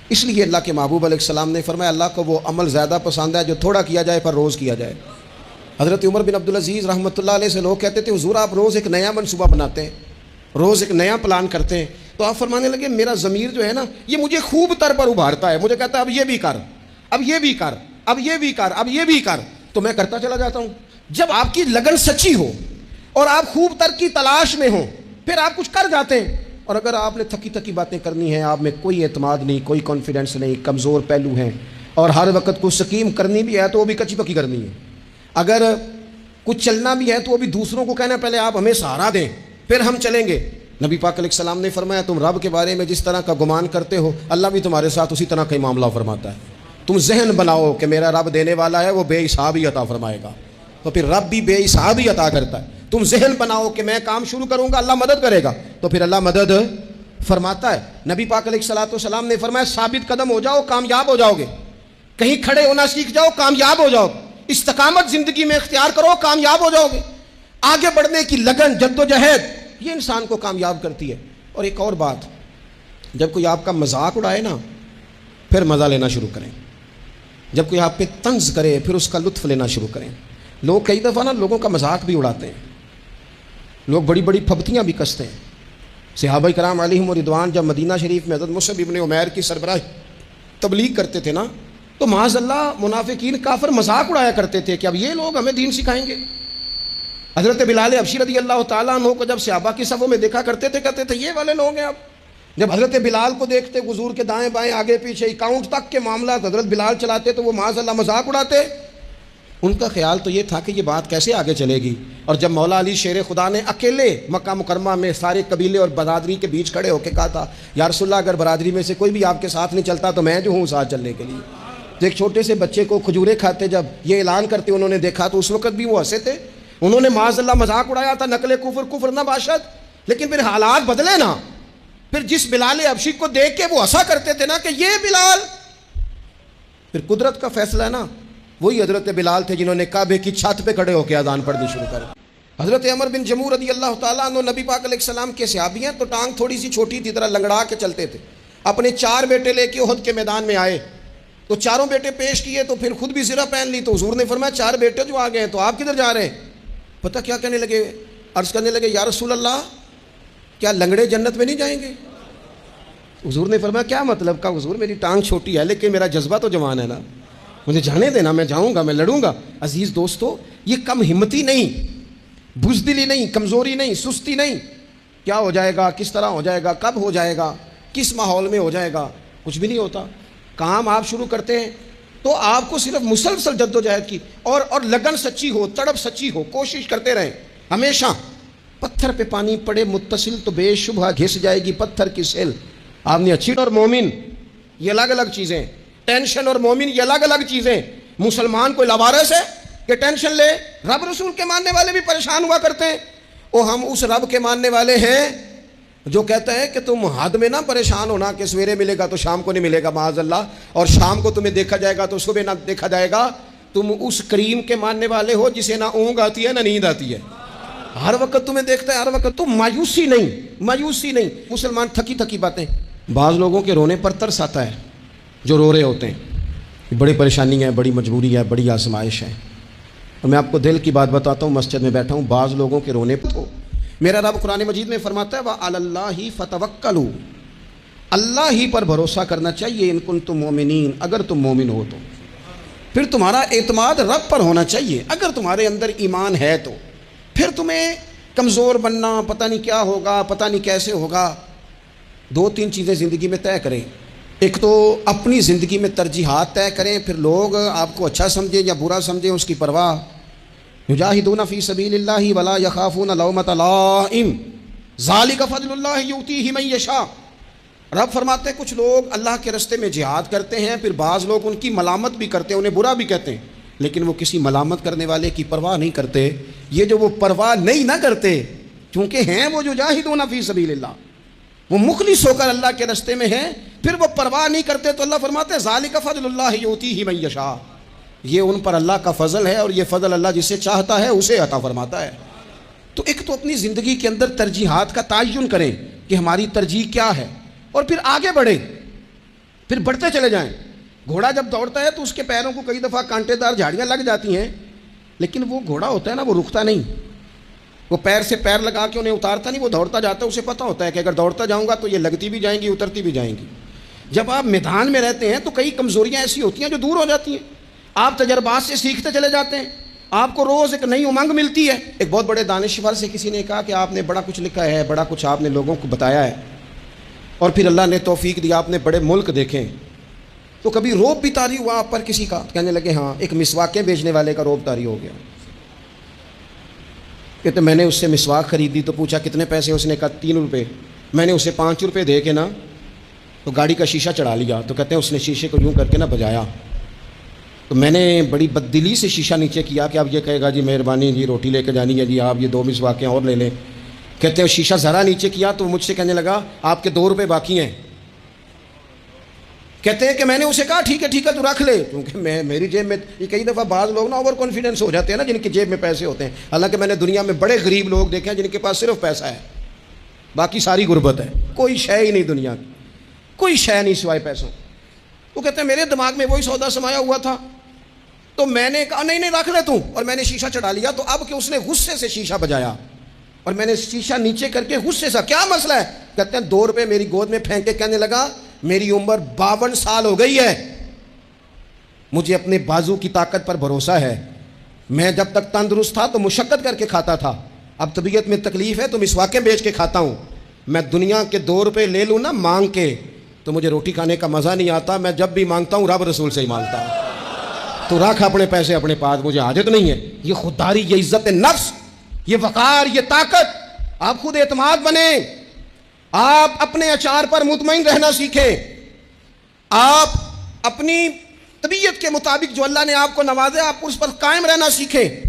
اس لیے اللہ کے محبوب علیہ السلام نے فرمایا اللہ کو وہ عمل زیادہ پسند ہے جو تھوڑا کیا جائے پر روز کیا جائے۔ حضرت عمر بن عبدالعزیز رحمۃ اللہ علیہ سے لوگ کہتے تھے حضور آپ روز ایک نیا منصوبہ بناتے ہیں، روز ایک نیا پلان کرتے ہیں، تو آپ فرمانے لگے میرا ضمیر جو ہے نا یہ مجھے خوب تر پر ابھارتا ہے، مجھے کہتا ہے اب یہ بھی کر، اب یہ بھی کر، اب یہ بھی کر، اب یہ بھی کر، تو میں کرتا چلا جاتا ہوں۔ جب آپ کی لگن سچی ہو اور آپ خوب تر کی تلاش میں ہوں پھر آپ کچھ کر جاتے ہیں، اور اگر آپ نے تھکی تھکی باتیں کرنی ہیں، آپ میں کوئی اعتماد نہیں، کوئی کانفیڈنس نہیں، کمزور پہلو ہیں، اور ہر وقت کچھ سکیم کرنی بھی ہے تو وہ بھی کچی پکی کرنی ہے، اگر کچھ چلنا بھی ہے تو وہ بھی دوسروں کو کہنا پہلے آپ ہمیں سہارا دیں پھر ہم چلیں گے۔ نبی پاک علیہ السلام نے فرمایا تم رب کے بارے میں جس طرح کا گمان کرتے ہو اللہ بھی تمہارے ساتھ اسی طرح کا ہی معاملہ فرماتا ہے۔ تم ذہن بناؤ کہ میرا رب دینے والا ہے، وہ بے حساب ہی عطا فرمائے گا، تو پھر رب بھی بے حساب ہی عطا کرتا ہے۔ تم ذہن بناؤ کہ میں کام شروع کروں گا اللہ مدد کرے گا، تو پھر اللہ مدد فرماتا ہے۔ نبی پاک علیہ السلام نے فرمایا ثابت قدم ہو جاؤ کامیاب ہو جاؤ گے، کہیں کھڑے ہونا سیکھ جاؤ کامیاب ہو جاؤ، استقامت زندگی میں اختیار کرو کامیاب ہو جاؤ گے۔ آگے بڑھنے کی لگن جدوجہد یہ انسان کو کامیاب کرتی ہے۔ اور ایک اور بات، جب کوئی آپ کا مذاق اڑائے نا پھر مزہ لینا شروع کریں، جب کوئی آپ پہ طنز کرے پھر اس کا لطف لینا شروع کریں۔ لوگ کئی دفعہ نا لوگوں کا مذاق بھی اڑاتے ہیں، لوگ بڑی بڑی پھبتیاں بھی کستے ہیں۔ صحابہ کرام علیہم رضوان جب مدینہ شریف میں حضرت مصعب ابن عمیر کی سربراہی تبلیغ کرتے تھے نا تو معاذ اللہ منافقین کافر مذاق اڑایا کرتے تھے کہ اب یہ لوگ ہمیں دین سکھائیں گے۔ حضرت بلال حبشی رضی اللہ تعالیٰ عنہ کو جب صحابہ کی صفوں میں دیکھا کرتے تھے کہتے تھے یہ والے لوگ ہیں اب۔ جب حضرت بلال کو دیکھتے حضور کے دائیں بائیں آگے پیچھے اکاؤنٹ تک کے معاملات حضرت بلال چلاتے تو وہ معاذ اللہ مذاق اڑاتے۔ ان کا خیال تو یہ تھا کہ یہ بات کیسے آگے چلے گی، اور جب مولا علی شیر خدا نے اکیلے مکہ مکرمہ میں سارے قبیلے اور برادری کے بیچ کھڑے ہو کے کہا تھا یا رسول اللہ اگر برادری میں سے کوئی بھی آپ کے ساتھ نہیں چلتا تو میں جو ہوں ساتھ چلنے کے لیے۔ ایک چھوٹے سے بچے کو کھجورے کھاتے جب یہ اعلان کرتے انہوں نے دیکھا تو اس وقت بھی وہ ہنسے تھے، انہوں نے معاذ اللہ مذاق اڑایا تھا نقل کفر نہ باشد، لیکن پھر حالات بدلے نا، پھر جس بلال حبشی کو دیکھ کے وہ ہنسا کرتے تھے نا کہ یہ بلال، پھر قدرت کا فیصلہ ہے نا، وہی حضرت بلال تھے جنہوں نے کعبے کی چھت پہ کھڑے ہو کے اذان پڑھنی شروع کر۔ حضرت عمر بن جموح رضی اللہ تعالیٰ عنہ نبی پاک علیہ السلام کے صحابی ہیں، تو ٹانگ تھوڑی سی چھوٹی تھی، طرح لنگڑا کے چلتے تھے۔ اپنے 4 بیٹے لے کے احد کے میدان میں آئے تو چاروں بیٹے پیش کیے تو پھر خود بھی زرہ پہن لی، تو حضور نے فرمایا 4 بیٹے جو آ گئے ہیں تو آپ کدھر جا رہے ہیں؟ پتہ کیا کہنے لگے، عرض کرنے لگے یا رسول اللہ کیا لنگڑے جنت میں نہیں جائیں گے؟ حضور نے فرمایا کیا مطلب کا حضور، میری ٹانگ چھوٹی ہے لیکن میرا جذبہ تو جوان ہے نا، مجھے جانے دینا، میں جاؤں گا، میں لڑوں گا۔ عزیز دوستو، یہ کم ہمتی نہیں، بزدلی نہیں، کمزوری نہیں، سستی نہیں، کیا ہو جائے گا، کس طرح ہو جائے گا، کب ہو جائے گا، کس ماحول میں ہو جائے گا، کچھ بھی نہیں ہوتا۔ کام آپ شروع کرتے ہیں تو آپ کو صرف مسلسل جدوجہد کی اور لگن سچی ہو، تڑپ سچی ہو، کوشش کرتے رہیں ہمیشہ۔ پتھر پہ پانی پڑے متصل تو بے شبہ گھس جائے گی پتھر کی سیل۔ آپ نے اچھی اور مومن یہ الگ الگ چیزیں، ٹینشن اور مومن یہ الگ الگ چیزیں۔ مسلمان کوئی لوارث ہے کہ ٹینشن لے؟ رب رسول کے ماننے والے بھی پریشان ہوا کرتے ہیں، اور ہم اس رب کے ماننے والے ہیں جو کہتا ہے کہ تم حد میں نہ پریشان ہونا کہ سویرے ملے گا تو شام کو نہیں ملے گا معاذ اللہ، اور شام کو تمہیں دیکھا جائے گا تو صبح نہ دیکھا جائے گا۔ تم اس کریم کے ماننے والے ہو جسے نہ اونگ آتی ہے نہ نیند آتی ہے، ہر وقت تمہیں دیکھتا ہے، ہر وقت تم مایوسی نہیں۔ مسلمان تھکی تھکی باتیں، بعض لوگوں کے رونے پر ترس آتا ہے جو رو رہے ہوتے ہیں، بڑی پریشانی ہے، بڑی مجبوری ہے، بڑی آزمائش ہے۔ اور میں آپ کو دل کی بات بتاتا ہوں، مسجد میں بیٹھا ہوں، بعض لوگوں کے رونے پر میرا رب قرآن مجید میں فرماتا ہے وَعَلَى اللَّهِ فَتَوَكَّلُوا، اللہ ہی پر بھروسہ کرنا چاہیے، ان کنتم مومنین، اگر تم مومن ہو تو۔ پھر تمہارا اعتماد رب پر ہونا چاہیے، اگر تمہارے اندر ایمان ہے تو۔ پھر تمہیں کمزور بننا، پتہ نہیں کیا ہوگا، پتہ نہیں کیسے ہوگا۔ 2-3 چیزیں زندگی میں طے کریں۔ ایک تو اپنی زندگی میں ترجیحات طے کریں، پھر لوگ آپ کو اچھا سمجھیں یا برا سمجھیں اس کی پرواہ۔ یجاہدون فی سبیل اللہ ولا یخافون لومۃ لائم ذالک فضل اللہ یؤتیہ من یشاء۔ رب فرماتے ہیں کچھ لوگ اللہ کے راستے میں جہاد کرتے ہیں، پھر بعض لوگ ان کی ملامت بھی کرتے ہیں، انہیں برا بھی کہتے ہیں، لیکن وہ کسی ملامت کرنے والے کی پرواہ نہیں کرتے۔ یہ جو وہ پرواہ نہیں نہ کرتے کیونکہ ہیں وہ جو جاہدون فی سبیل اللہ، وہ مخلص ہو کر اللہ کے راستے میں ہیں، پھر وہ پرواہ نہیں کرتے، تو اللہ فرماتے ہیں ذالک فضل اللہ یؤتیہ من یشاء، یہ ان پر اللہ کا فضل ہے، اور یہ فضل اللہ جسے چاہتا ہے اسے عطا فرماتا ہے۔ تو ایک تو اپنی زندگی کے اندر ترجیحات کا تعین کریں کہ ہماری ترجیح کیا ہے، اور پھر آگے بڑھیں۔ پھر بڑھتے چلے جائیں. گھوڑا جب دوڑتا ہے تو اس کے پیروں کو کئی دفعہ کانٹے دار جھاڑیاں لگ جاتی ہیں, لیکن وہ گھوڑا ہوتا ہے نا, وہ رکتا نہیں, وہ پیر سے پیر لگا کے انہیں اتارتا نہیں, وہ دوڑتا جاتا ہے. اسے پتہ ہوتا ہے کہ اگر دوڑتا جاؤں گا تو یہ لگتی بھی جائیں گی, اترتی بھی جائیں گی. جب آپ میدان میں رہتے ہیں تو کئی کمزوریاں ایسی ہوتی ہیں جو دور ہو جاتی ہیں, آپ تجربات سے سیکھتے چلے جاتے ہیں, آپ کو روز ایک نئی امنگ ملتی ہے. ایک بہت بڑے دانشور سے کسی نے کہا کہ آپ نے بڑا کچھ لکھا ہے, بڑا کچھ آپ نے لوگوں کو بتایا ہے, اور پھر اللہ نے توفیق دیا, آپ نے بڑے ملک دیکھیں, تو کبھی روب بھی طاری ہوا آپ پر کسی کا؟ کہنے لگے ہاں, ایک مسواکیں بیچنے والے کا روب طاری ہو گیا. کہتے میں نے اس سے مسواک خریدی تو پوچھا کتنے پیسے, اس نے کہا 3 روپے. میں نے اسے 5 روپے دے کے نا تو گاڑی کا شیشہ چڑھا لیا. تو کہتے ہیں اس نے شیشے کو یوں کر کے نا بجایا, تو میں نے بڑی بددلی سے شیشہ نیچے کیا کہ اب یہ کہے گا جی مہربانی جی روٹی لے کے جانی ہے جی, آپ یہ 2 مسواکیں اور لے لیں. کہتے ہیں شیشہ ذرا نیچے کیا تو مجھ سے کہنے لگا آپ کے 2 روپے باقی ہیں. کہتے ہیں کہ میں نے اسے کہا ٹھیک ہے تو رکھ لے, کیونکہ میری جیب میں, یہ کئی دفعہ بعض لوگ نا اوور کانفیڈنس ہو جاتے ہیں نا جن کی جیب میں پیسے ہوتے ہیں. حالانکہ میں نے دنیا میں بڑے غریب لوگ دیکھے ہیں جن کے پاس صرف پیسہ ہے, باقی ساری غربت ہے, کوئی شے ہی نہیں دنیا کی, کوئی شے نہیں سوائے پیسوں. وہ کہتے ہیں میرے دماغ میں وہی سودا سمایا ہوا تھا, تو میں نے کہا نہیں رکھ لے تو, اور میں نے شیشہ چڑھا لیا. تو اب کہ اس نے غصے سے شیشہ بجایا اور میں نے شیشہ نیچے کر کے غصے سے, کیا مسئلہ ہے؟ کہتے ہیں 2 روپے میری گود میں پھینک کے کہنے لگا میری عمر 52 سال ہو گئی ہے, مجھے اپنے بازو کی طاقت پر بھروسہ ہے, میں جب تک تندرست تھا تو مشقت کر کے کھاتا تھا, اب طبیعت میں تکلیف ہے تو مسواکیں بیچ کے کھاتا ہوں. میں دنیا کے 2 روپے لے لوں نا مانگ کے تو مجھے روٹی کھانے کا مزہ نہیں آتا, میں جب بھی مانگتا ہوں رب رسول سے ہی مانگتا ہوں. تو رکھ اپنے پیسے اپنے پاس, مجھے حاجت نہیں ہے. یہ خودداری, یہ عزت نفس, یہ وقار, یہ طاقت. آپ خود اعتماد بنیں, آپ اپنے اچار پر مطمئن رہنا سیکھیں, آپ اپنی طبیعت کے مطابق جو اللہ نے آپ کو نوازا آپ اس پر قائم رہنا سیکھیں.